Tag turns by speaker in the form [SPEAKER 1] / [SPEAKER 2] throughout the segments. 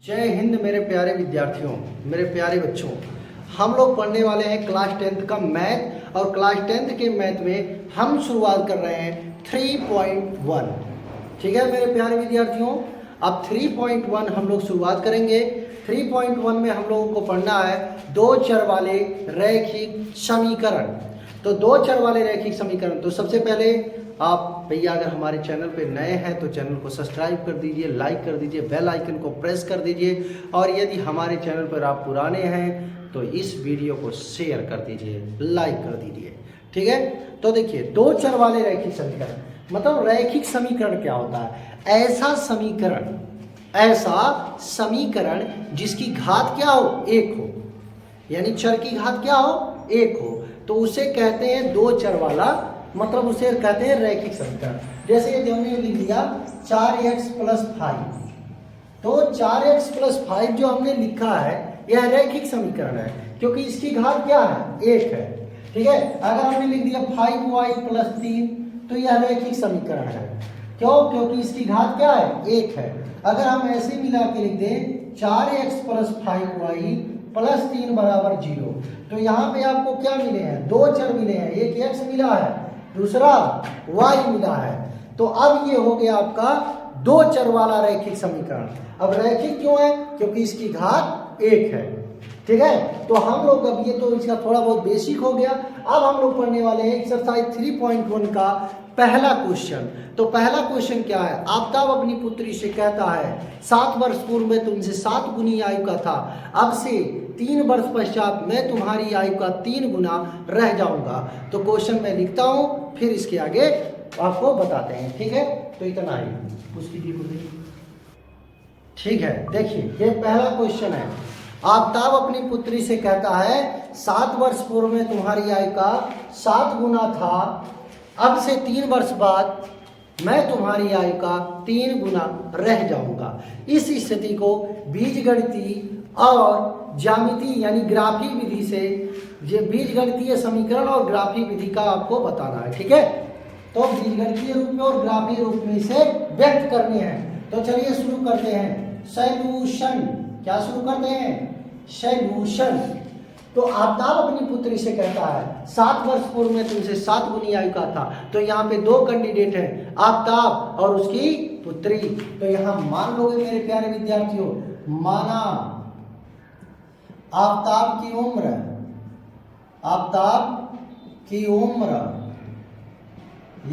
[SPEAKER 1] जय हिंद मेरे प्यारे विद्यार्थियों, मेरे प्यारे बच्चों। हम लोग पढ़ने वाले हैं क्लास 10th का मैथ और क्लास 10th के मैथ में हम शुरुआत कर रहे हैं 3.1। ठीक है मेरे प्यारे विद्यार्थियों, अब 3.1 हम लोग शुरुआत करेंगे। 3.1 में हम लोगों को पढ़ना है दो चर वाले रैखिक समीकरण। तो दो चर वाले रैखिक समीकरण, तो सबसे पहले आप भैया अगर हमारे चैनल पे नए हैं तो चैनल को सब्सक्राइब कर दीजिए, लाइक कर दीजिए, बेल आइकन को प्रेस कर दीजिए, और यदि हमारे चैनल पर आप पुराने हैं तो इस वीडियो को शेयर कर दीजिए, लाइक कर दीजिए। ठीक है, तो देखिए दो चर वाले रैखिक समीकरण, मतलब रैखिक समीकरण क्या होता है? ऐसा समीकरण जिसकी घात क्या हो? एक हो, यानी चर की घात क्या हो? एक हो, तो उसे कहते हैं दो चर वाला, मतलब उसे कहते हैं रैखिक समीकरण। जैसे यदि हमने लिख दिया 4x + 5, तो 4x + 5 जो हमने लिखा है यह रैखिक समीकरण है, क्योंकि इसकी घात क्या है? एक है। ठीक है, अगर हमने लिख दिया 5y + 3, तो यह रैखिक समीकरण है। क्यों? क्योंकि इसकी घात क्या है? एक है। अगर हम ऐसे मिला के लिख दें 4x + 5y + 3 = 0, तो यहाँ पे आपको क्या मिले हैं? दो चर मिले हैं, एक x मिला है, दूसरा y मिला है। तो अब ये हो गया आपका दो चर वाला रैखिक समीकरण। अब रैखिक क्यों है? क्योंकि इसकी घात एक है। ठीक है, तो हम लोग अब ये तो इसका थोड़ा बहुत बेसिक हो गया। अब हम लोग पढ़ने वाले हैं एक्सरसाइज 3.1 का पहला क्वेश्चन। तो पहला क्वेश्चन क्या है? आफताब अपनी पुत्री से कहता है 7 वर्ष पूर्व में तुमसे 7 गुनी आयु का था, अब से 3 वर्ष पश्चात मैं तुम्हारी आयु का 3 गुना रह जाऊंगा। तो क्वेश्चन मैं लिखता हूं, फिर इसके आगे आपको बताते हैं। ठीक है, तो इतना ही उसकी ठीक है। देखिए ये पहला क्वेश्चन है। आफताब अपनी पुत्री से कहता है 7 वर्ष पूर्व में तुम्हारी आयु का 7 गुना था, अब से 3 वर्ष बाद मैं तुम्हारी आयु का 3 गुना रह जाऊंगा। इस स्थिति को बीजगणितीय और ज्यामिति यानी ग्राफी विधि से, ये बीजगणितीय समीकरण और ग्राफी विधि का आपको बताना है। ठीक है, तो बीजगणितीय रूप में और ग्राफी रूप में इसे व्यक्त करने हैं। तो चलिए शुरू करते हैं। सॉल्यूशन, क्या शुरू करते हैं? सॉल्यूशन। तो आफताब अपनी पुत्री से कहता है 7 वर्ष पूर्व में तुमसे 7 गुनी आयु का था। तो यहाँ पे दो कैंडिडेट हैं, आफताब और उसकी पुत्री। तो यहाँ मान लोगे मेरे प्यारे विद्यार्थियों, माना आफताब की उम्र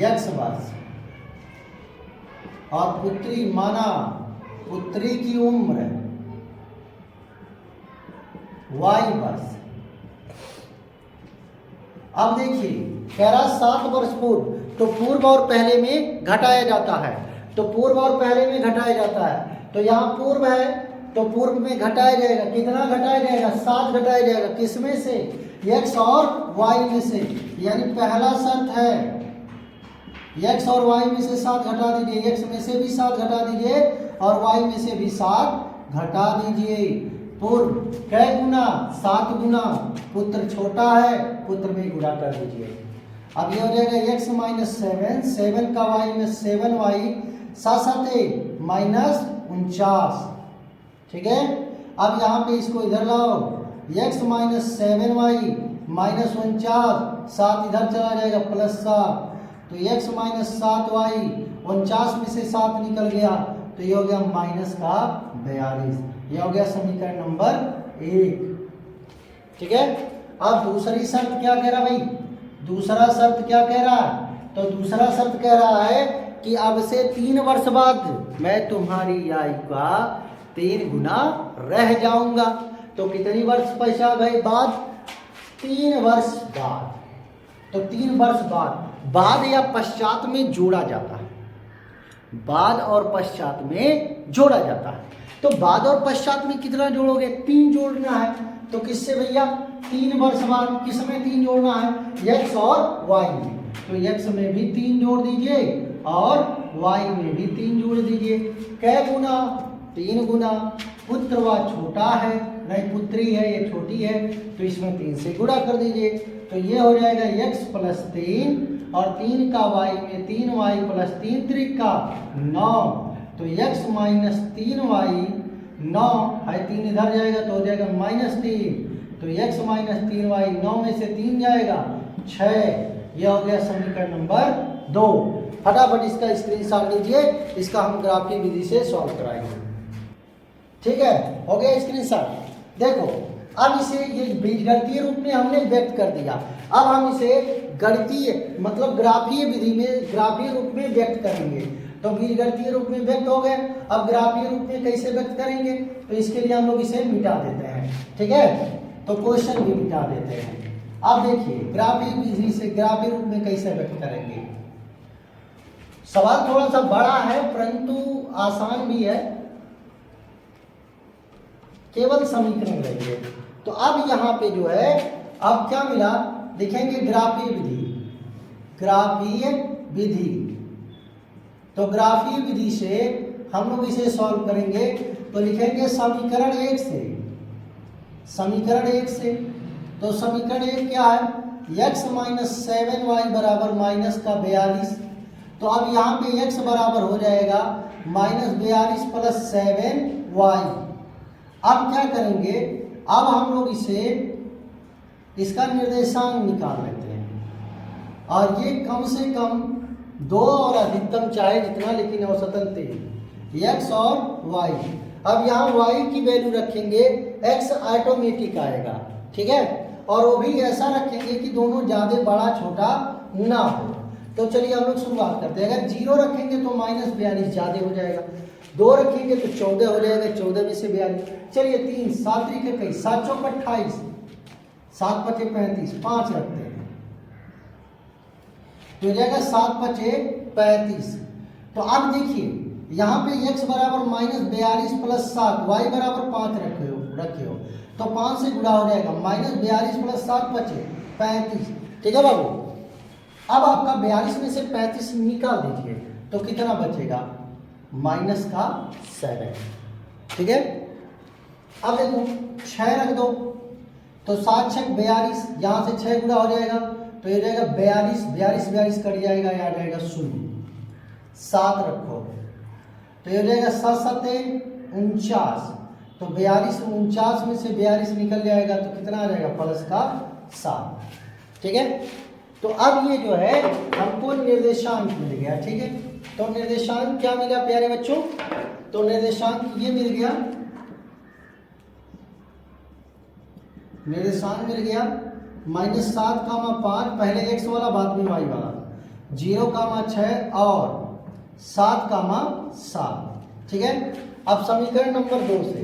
[SPEAKER 1] x वर्ष और पुत्री, माना पुत्री की उम्र y वर्ष। अब देखिए कह रहा 7 वर्ष पूर्व, तो पूर्व और पहले में घटाया जाता है, तो पूर्व और पहले में घटाया जाता है। तो यहाँ पूर्व है तो पूर्व में घटाया जाएगा, कितना घटाया जाएगा? 7 घटाया जाएगा। किस में से? x और y में से। यानी पहला शर्त है x और y में से 7 घटा दीजिए, x में से भी 7 घटा दीजिए और y में से भी 7 घटा दीजिए। पूर्व कै गुना? 7 गुना। पुत्र छोटा है, पुत्र में गुणा कर दीजिए। अब ये हो जाएगा x - 7 का y में 7y, 7 -49। ठीक है, अब यहाँ पे इसको इधर लाओ, x - 7y -49, 7 इधर चला जाएगा +7, तो x - 7y, 49 में से 7 निकल गया, तो ये हो गया -42। ये हो गया समीकरण नंबर 1। ठीक है, अब दूसरी शर्त क्या कह रहा भाई? दूसरा शर्त क्या कह रहा है? तो दूसरा शर्त कह रहा है कि अब से 3 वर्ष बाद मैं तुम्हारी आयु का 3 गुना रह जाऊंगा। तो कितनी वर्ष पश्चात भाई? बाद 3 वर्ष बाद। तो 3 वर्ष बाद या पश्चात में जोड़ा जाता है, बाद और पश्चात में जोड़ा जाता है। तो बाद और पश्चात में कितना जोड़ोगे? 3 जोड़ना है। तो किससे भैया? 3 वर्ष बाद। किस में 3 जोड़ना है? x और y में। तो x में भी 3 जोड़ दीजिए और y में भी 3 जोड़ दीजिए। कै गुना? 3 गुना। पुत्र व छोटा है, नहीं पुत्री है, ये छोटी है, तो इसमें 3 से गुणा कर दीजिए। तो ये हो जाएगा x + 3 और 3 का y में 3y + 3 × 9, तो x - 3y 9 है, 3 इधर जाएगा तो हो जाएगा -3, तो x -3y, 9 में से 3 जाएगा 6। यह हो गया समीकरण नंबर 2। फटाफट इसका स्क्रीनशॉट लीजिए, इसका हम ग्राफीय विधि से सॉल्व कराएंगे। ठीक है, हो गया स्क्रीनशॉट। देखो अब इसे ये बीजगणितीय रूप में हमने व्यक्त कर दिया, अब हम इसे गणितीय मतलब ग्राफीय विधि में ग्राफीय रूप में व्यक्त करेंगे। तो बीजगणितीय रूप में व्यक्त हो गए, अब ग्राफीय रूप में कैसे व्यक्त करेंगे, तो इसके लिए हम लोग इसे मिटा देते हैं। ठीक है, तो क्वेश्चन भी मिटा देते हैं। अब देखिए ग्राफीय विधि से ग्राफीय रूप में कैसे व्यक्त करेंगे। सवाल थोड़ा सा बड़ा है परंतु आसान भी है, केवल समीकरण लेंगे। तो अब यहाँ पे जो है अब क्या मिला, देखेंगे ग्राफीय विधि, ग्राफीय विधि। तो ग्राफीय विधि से हम लोग इसे सॉल्व करेंगे, तो लिखेंगे समीकरण 1 से, समीकरण 1 से। तो समीकरण 1 क्या है, x - 7y बराबर -42। तो अब यहाँ पे x बराबर हो जाएगा -42 + 7y। अब क्या करेंगे, अब हम लोग इसे इसका निर्देशांक निकाल लेते हैं, और ये कम से कम 2 और अधिकतम चाहे जितना, लेकिन औसतन 3, x और y। अब यहाँ y की वैल्यू रखेंगे, x ऑटोमेटिक आएगा। ठीक है, और वो भी ऐसा रखेंगे कि दोनों ज़्यादा बड़ा छोटा ना हो। तो चलिए हम लोग शुरुआत करते हैं। अगर 0 रखेंगे तो -42 ज़्यादा हो जाएगा, 2 रखेंगे तो 14 हो जाएगा, 14 में से 42। चलिए 3 7 3 के 7 चौक 28, 7 पचे 35, 5 रखते हैं तो हो जाएगा 7 पचे 35। तो अब देखिए यहाँ पे x बराबर -42 + 7, y बराबर 5 रखे हो तो 5 से गुणा हो जाएगा, -42 + 7 बचे 35। ठीक है बाबू, अब आपका 42 में से 35 निकाल दीजिए तो कितना बचेगा, -7। ठीक है, अब देखो 6 रख दो तो 7 6 42, यहाँ से 6 गुणा हो जाएगा तो ये जाएगा 42, 42 कट जाएगा, आ जाएगा 0। 7 रखो तो ये जाएगा 7 7 49, तो 42 49 में से 42 निकल जाएगा तो कितना आ जाएगा, +7। ठीक है, तो अब ये जो है हमको निर्देशांक मिल गया। ठीक है, तो निर्देशांक क्या मिला प्यारे बच्चों, तो निर्देशांक ये मिल गया, निर्देशांक मिल गया -7, 5, पहले x वाला बाद में y वाला, 0, 6 और 7, 7। ठीक है, अब समीकरण नंबर 2 से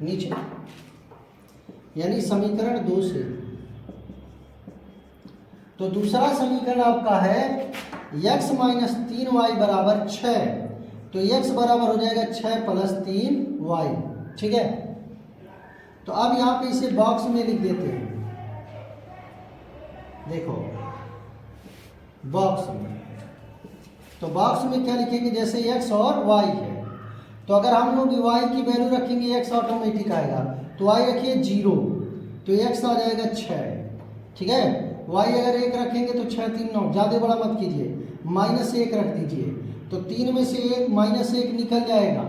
[SPEAKER 1] नीचे, यानी समीकरण 2 से, तो दूसरा समीकरण आपका है x - 3y बराबर 6। तो x बराबर हो जाएगा 6 + 3y। ठीक है, तो अब यहाँ पे इसे बॉक्स में लिख देते हैं। देखो बॉक्स में, तो बॉक्स में क्या लिखेंगे, जैसे x और y है, तो अगर हम लोग y की वैल्यू रखेंगे x ऑटोमेटिक आएगा, तो y रखिए 0 तो x आ जाएगा 6। ठीक है, y अगर 1 रखेंगे तो 6 3 9, ज़्यादा बड़ा मत कीजिए, -1 रख दीजिए तो 3 में से -1 निकल जाएगा,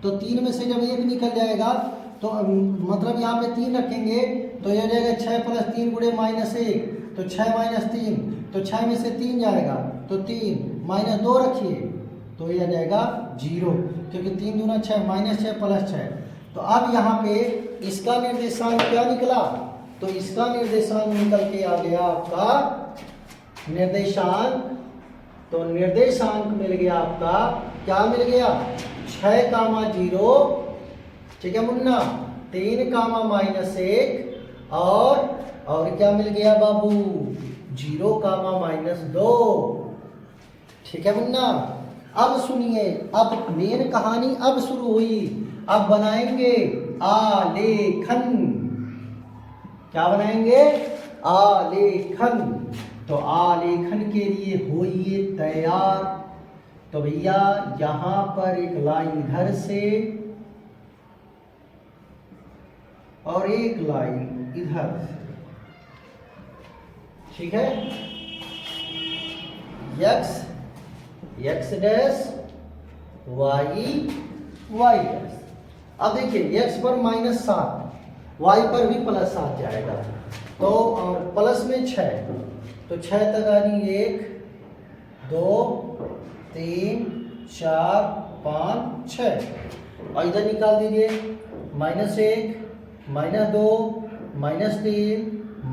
[SPEAKER 1] तो 3 में से जब 1 निकल जाएगा तो मतलब यहाँ पे 3 रखेंगे तो यह जाएगा 6 + 3 गुणे -1, तो 6 - 3, तो 6 में से 3 जाएगा तो 3, -2 रखिए तो यह जाएगा 0, क्योंकि 3 दूना 6, -6 + 6। तो अब यहाँ पे इसका निर्देशांक क्या निकला, तो इसका निर्देशांक निकल के आ गया आपका निर्देशांक, तो निर्देशांक मिल गया आपका, क्या मिल गया, 6, 0। ठीक है मुन्ना, 3, -1 और क्या मिल गया बाबू, 0, -2। ठीक है मुन्ना, अब सुनिए, अब मेन कहानी अब शुरू हुई। अब बनाएंगे आलेखन, क्या बनाएंगे, आलेखन। तो आलेखन के लिए होइए तैयार। तो भैया यहाँ पर एक लाइन इधर से और एक लाइन इधर से। ठीक है, x डैश y डैश। अब देखिए x पर -7, y पर भी +7 जाएगा, तो और प्लस में 6, तो 6 तक आ रही 1 2 3 4 5 6, और इधर निकाल दीजिए -1 -2 -3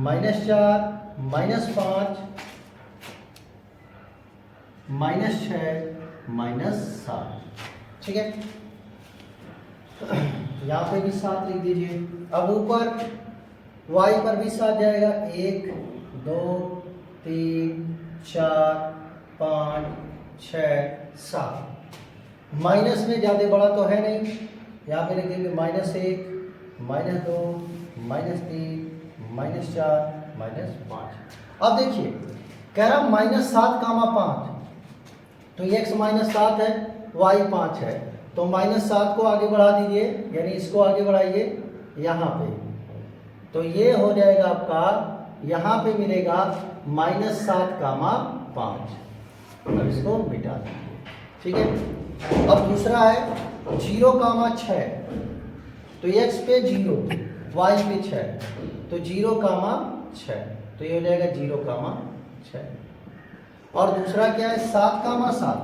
[SPEAKER 1] -4 -5 -6 -7, ठीक है। यहाँ पे भी 7 लिख दीजिए। अब ऊपर y पर भी 7 जाएगा, 1 2 3 4 5 6 7। माइनस में ज़्यादा बड़ा तो है नहीं, यहाँ पे लिखेंगे -1 -2 -3 -4 -5। अब देखिए कह रहा -7, 5, तो x -7 है, y 5 है, तो -7 को आगे बढ़ा दीजिए, यानी इसको आगे बढ़ाइए यहाँ पे, तो ये हो जाएगा आपका, यहाँ पे मिलेगा -7, 5। अब इसको मिटा दीजिए, ठीक है। अब दूसरा है 0, 6, तो x पे 0, y पे 6, तो 0, 6, तो ये हो जाएगा 0, 6। और दूसरा क्या है 7, 7,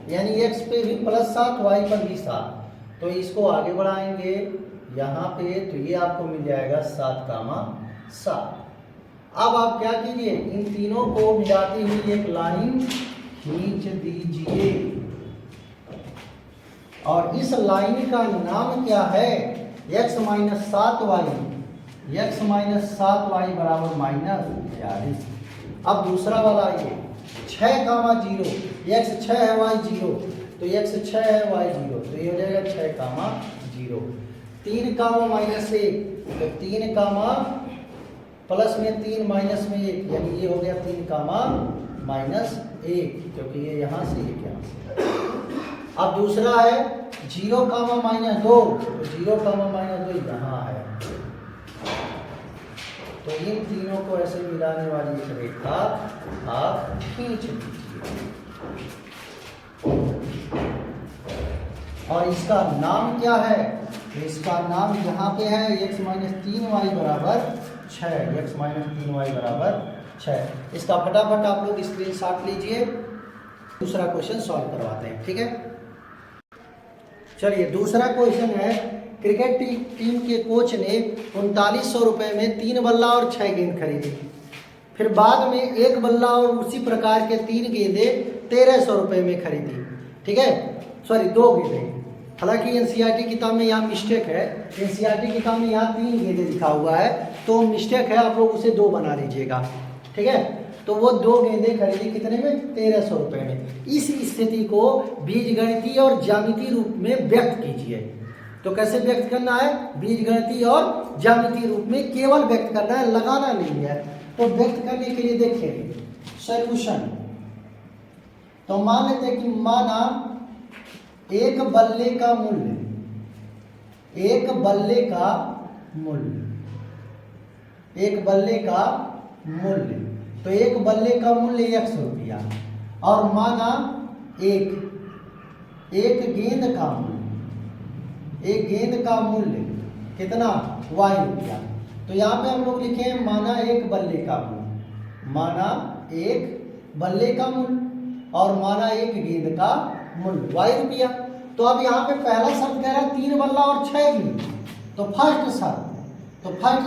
[SPEAKER 1] यानी x पे भी +7, y पर भी 7, तो इसको आगे बढ़ाएंगे यहाँ पे, तो ये आपको मिल जाएगा 7, 7। अब आप क्या कीजिए, इन तीनों को मिलाती हुई एक लाइन खींच दीजिए, और इस लाइन का नाम क्या है, x - 7y, x - 7y बराबर -42। अब दूसरा वाला ये 6, 0, x 6 है, y 0, तो x 6 है, y 0, तो ये हो जाएगा 6, 0। 3, -1, तो 3, प्लस में 3 माइनस में 1, यानी ये हो गया 3, -1, क्योंकि ये यहाँ से एक यहाँ से। अब दूसरा है 0, -2, तो 0, -2 यहाँ है, तो इन तीनों को ऐसे मिलाने वाली एक रेखा आप खींच दीजिए, और इसका नाम क्या है, तो इसका नाम यहाँ पे है x - 3y बराबर 6, x - 3y बराबर 6। इसका फटाफट आप लोग स्क्रीनशॉट लीजिए, दूसरा क्वेश्चन सॉल्व करवाते हैं, ठीक है। चलिए दूसरा क्वेश्चन है, क्रिकेट टीम के कोच ने 3900 रुपये में 3 बल्ला और 6 गेंद खरीदी, फिर बाद में 1 बल्ला और उसी प्रकार के 3 गेंदें 1300 रुपये में खरीदी, ठीक है, सॉरी 2 गेंदें। हालांकि एनसीईआरटी किताब में यहाँ मिस्टेक है, एनसीईआरटी किताब में यहाँ 3 गेंदें लिखा हुआ है, तो मिस्टेक है, आप लोग उसे 2 बना लीजिएगा, ठीक है। तो वो 2 गेंदें खरीदी कितने में, 1300 रुपये में। इस स्थिति को बीजगणितीय और ज्यामितीय रूप में व्यक्त कीजिए। तो कैसे व्यक्त करना है, बीजगणितीय और ज्यामितीय रूप में केवल व्यक्त करना है, लगाना नहीं है। तो व्यक्त करने के लिए देखिए सॉल्यूशन, तो मान लेते हैं कि माना एक बल्ले का मूल्य, एक बल्ले का मूल्य, एक बल्ले का मूल्य, तो एक बल्ले का मूल्य 100 रुपया, और माना एक गेंद का मूल्य, एक गेंद का मूल्य कितना, y रुपया। तो यहाँ पे हम लोग लिखे माना एक बल्ले का मूल्य, माना एक बल्ले का मूल्य, और माना एक गेंद का मूल्य y रुपया। तो अब यहाँ पे पहला शर्त कह रहा है 3 बल्ला और 6 गेंद, तो फर्स्ट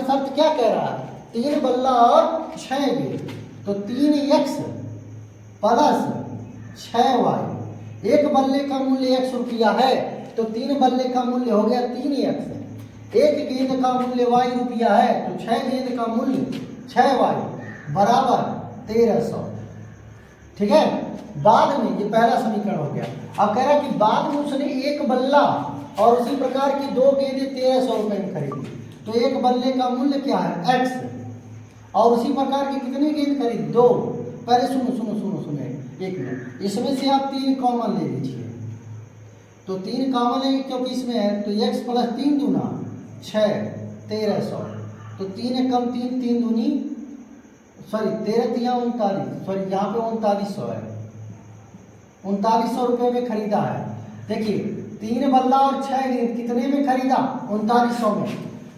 [SPEAKER 1] शर्त क्या कह रहा है, 3 बल्ला और 6 गेंद, तो 3x + 6y। एक बल्ले का मूल्य 100 रुपया है, तो 3 बल्ले का मूल्य हो गया 3x, एक गेंद का मूल्य y रुपया है, तो 6 गेंद का मूल्य 6y बराबर 1300, ठीक है। बाद में ये पहला समीकरण हो गया। अब कह रहा कि बाद में उसने एक बल्ला और उसी प्रकार की 2 गेंदें 1300 रुपये में खरीदी, तो एक बल्ले का मूल्य क्या है x, और उसी प्रकार की कितनी गेंद खरीदी, 2। पहले सुनो एक मिनट, इसमें से आप 3 कॉमन ले लीजिए, तो 3 कॉमन लेंगे क्योंकि इसमें है, तो x + 3 दूना 6, 1300, तो 3 कम 3, 3 दूनी, सॉरी 13 तिया 39, सॉरी यहाँ पे 3900 है, 3900 रुपये में खरीदा है। देखिए 3 बल्ला और 6 गेंद कितने में खरीदा? 3900 में।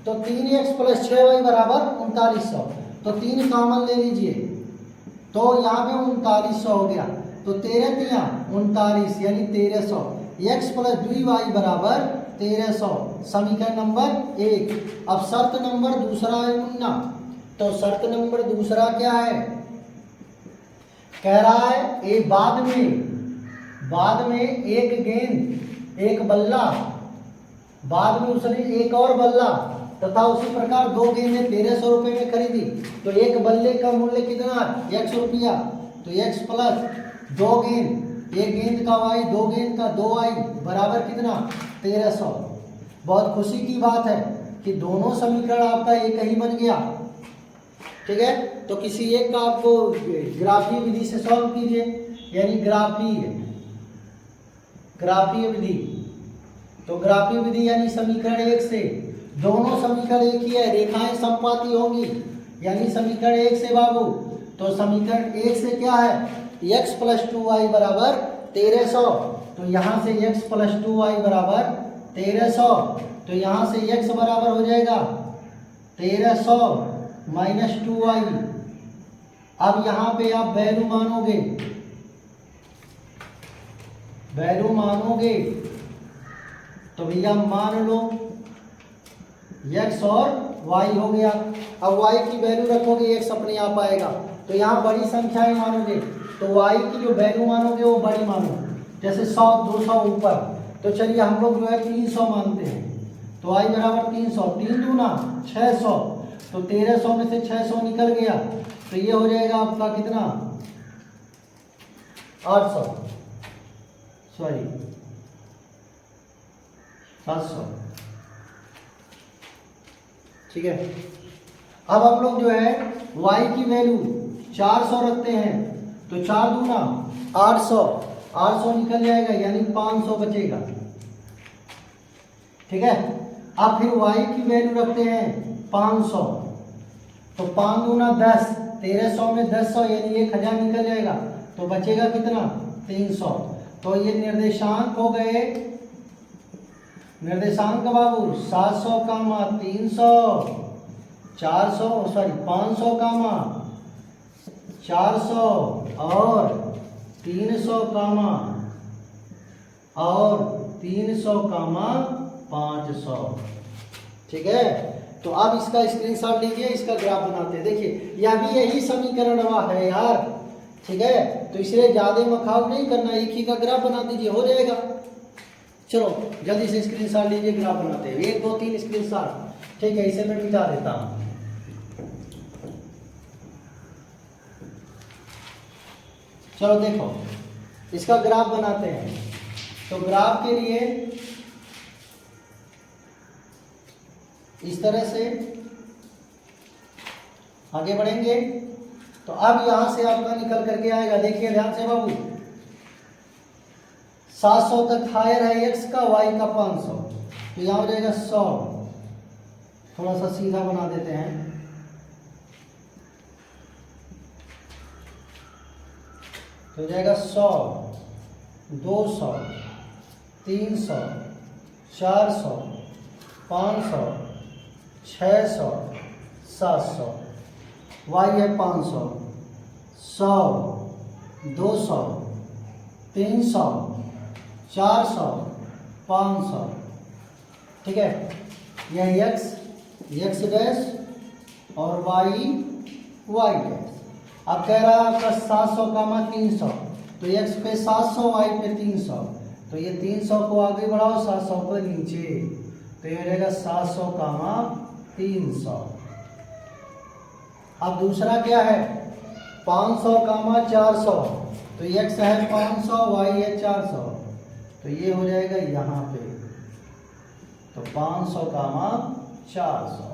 [SPEAKER 1] तो 3x प्लस 6y बराबर 3900। तो 3 कॉमन ले लीजिए, तो यहाँ पे 3900 हो गया। तो 13 तिया 39 यानी 1300। x प्लस 2y बराबर 1300, समीकरण नंबर 1। अब शर्त नंबर दूसरा है मुन्ना। तो शर्त नंबर दूसरा क्या है? कह रहा है बाद में एक गेंद एक बल्ला, बाद में उसने एक और बल्ला तथा उसी प्रकार 2 गेंदें 1300 रुपये में खरीदी। तो एक बल्ले का मूल्य कितना? 100 रुपया। तो x प्लस 2 गेंद, एक गेंद का y, 2 गेंद का 2y बराबर कितना? 1300। बहुत खुशी की बात है कि दोनों समीकरण आपका एक ही बन गया। ठीक है, तो किसी एक का आपको ग्राफीय विधि से सॉल्व कीजिए, यानी ग्राफीय विधि। तो ग्राफीय विधि यानी समीकरण 1 से दोनों समीकरण एक ही है, रेखाएं समपाती होंगी, यानी समीकरण 1 से बाबू। तो समीकरण 1 से क्या है? x प्लस 2y बराबर 1300। तो यहाँ से x प्लस 2y बराबर 1300। तो यहाँ से x बराबर हो जाएगा 1300 माइनस 2y। अब यहाँ पे आप वैल्यू मानोगे तो भैया मान लो x और y हो गया। अब y की वैल्यू रखोगे, x अपने आप आएगा। तो यहाँ बड़ी संख्याएं मानोगे, तो y की जो वैल्यू मानोगे वो बड़ी मानो, जैसे 100 200 ऊपर। तो चलिए हम लोग जो है 300 मानते हैं। तो y बराबर 300, 3 दूना 600। तो 1300 में से 600 निकल गया, तो ये हो जाएगा आपका कितना? 800, सॉरी 700। ठीक है, अब हम लोग जो है y की वैल्यू 400 रखते हैं। तो 4 दूना 800, 800 निकल जाएगा, यानी 500 बचेगा। ठीक है, अब फिर y की वैल्यू रखते हैं 500। तो 5 दूना 10, 1300 में 1000 यानी 1000 निकल जाएगा। तो बचेगा कितना? 300। तो ये निर्देशांक हो गए, निर्देशांक बाबू 700 कामा 300, 400 सॉरी 500 कामा 400 और 300 कामा 500। ठीक है, तो अब इसका स्क्रीनशॉट लीजिए, इसका ग्राफ बनाते हैं। देखिए यह भी यही समीकरण है यार। ठीक है, तो इसलिए ज्यादा मखाव नहीं करना, एक ही का ग्राफ बना दीजिए, हो जाएगा। चलो जल्दी से स्क्रीनशॉट लीजिए, ग्राफ बनाते हैं। 1 2 3 स्क्रीनशॉट। ठीक है, इसे मैं मिटा देता हूं। चलो देखो, इसका ग्राफ बनाते हैं। तो ग्राफ के लिए इस तरह से आगे बढ़ेंगे। तो अब यहां से आपका निकल करके आएगा, देखिए ध्यान से बाबू, 700 तक हायर है x का, y का 500। तो यहां हो जाएगा 100। थोड़ा सा सीधा बना देते हैं। तो हो जाएगा 100, 200, 300, 400, 500, 600, 700। y है 500, 100, 200, 300, 400, 500। ठीक है, यह x डैश और y डैश। अब कह रहा है आपका 700 कामा 300। तो x पे 700, y पे 300। तो ये 300 को आगे बढ़ाओ, 700 को नीचे। तो ये रहेगा 700 कामा 300। अब दूसरा क्या है? 500 कामा 400। तो x है 500, y है 400। तो ये हो जाएगा यहाँ पे। तो 500 कामा 400।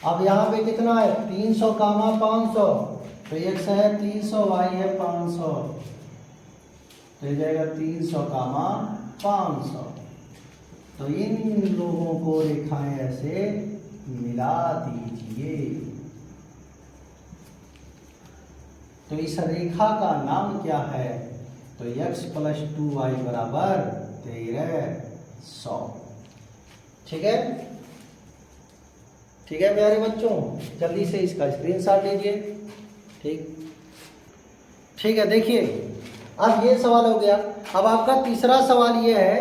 [SPEAKER 1] अब यहाँ पे कितना है? 300 कामा 500। तो x है 300, y है 500। तो ये जाएगा 300 कामा 500। तो इन लोगों को रेखाएं ऐसे मिला दीजिए। तो इस रेखा का नाम क्या है? तो x + 2y बराबर 1300। ठीक है, ठीक है प्यारे बच्चों, जल्दी से इसका स्क्रीनशॉट लीजिए। ठीक है, देखिए अब ये सवाल हो गया। अब आपका तीसरा सवाल ये है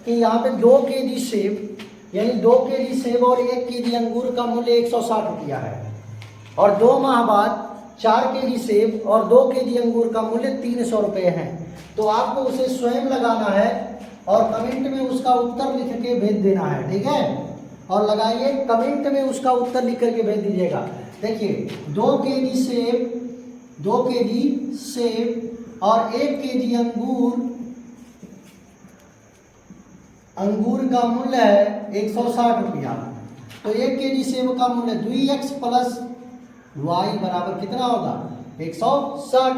[SPEAKER 1] कि यहाँ पे 2 kg सेब, यानी 2 kg सेब और 1 kg अंगूर का मूल्य 160 रुपया है, और 2 माह बाद 4 kg सेब और 2 kg अंगूर का मूल्य 300 रुपये है। तो आपको उसे स्वयं लगाना है और कमेंट में उसका उत्तर लिख के भेज देना है। ठीक है, और लगाइए, कमेंट में उसका उत्तर लिख करके भेज दीजिएगा। देखिए 2 kg सेब और 1 kg अंगूर का मूल्य है 160 रुपया। तो 1 kg सेब का मूल्य 2x + y बराबर कितना होगा? 160।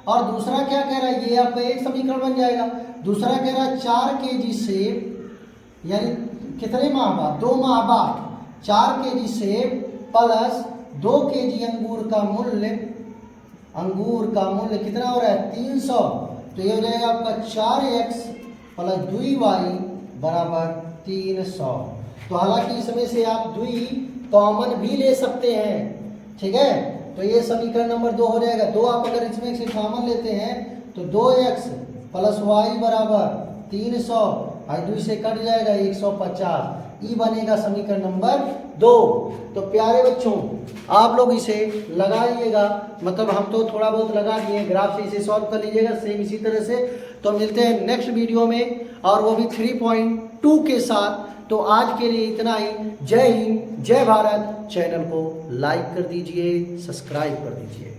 [SPEAKER 1] और दूसरा क्या कह रहा है, ये आपका एक समीकरण बन जाएगा। दूसरा कह रहा है 4 kg सेब, यानी कितने माह बाद? 2 माह बाद 4 kg सेब प्लस 2 kg अंगूर का मूल्य कितना हो रहा है? 300। तो ये हो जाएगा आपका 4x + 2y बराबर 300। तो हालांकि इसमें से आप 2 कॉमन भी ले सकते हैं। ठीक है, तो ये समीकरण नंबर 2 हो जाएगा। 2 आप अगर इसमें से कॉमन लेते हैं तो 2x + y बराबर 300, और 2 से कट जाएगा 150, ई बनेगा समीकरण नंबर 2। तो प्यारे बच्चों, आप लोग इसे लगाइएगा, मतलब हम तो थोड़ा बहुत लगा दिए, ग्राफ से इसे सॉल्व कर लीजिएगा सेम इसी तरह से। तो मिलते हैं नेक्स्ट वीडियो में, और वो भी 3.2 के साथ। तो आज के लिए इतना ही। जय हिंद, जय भारत। चैनल को लाइक कर दीजिए, सब्सक्राइब कर दीजिए।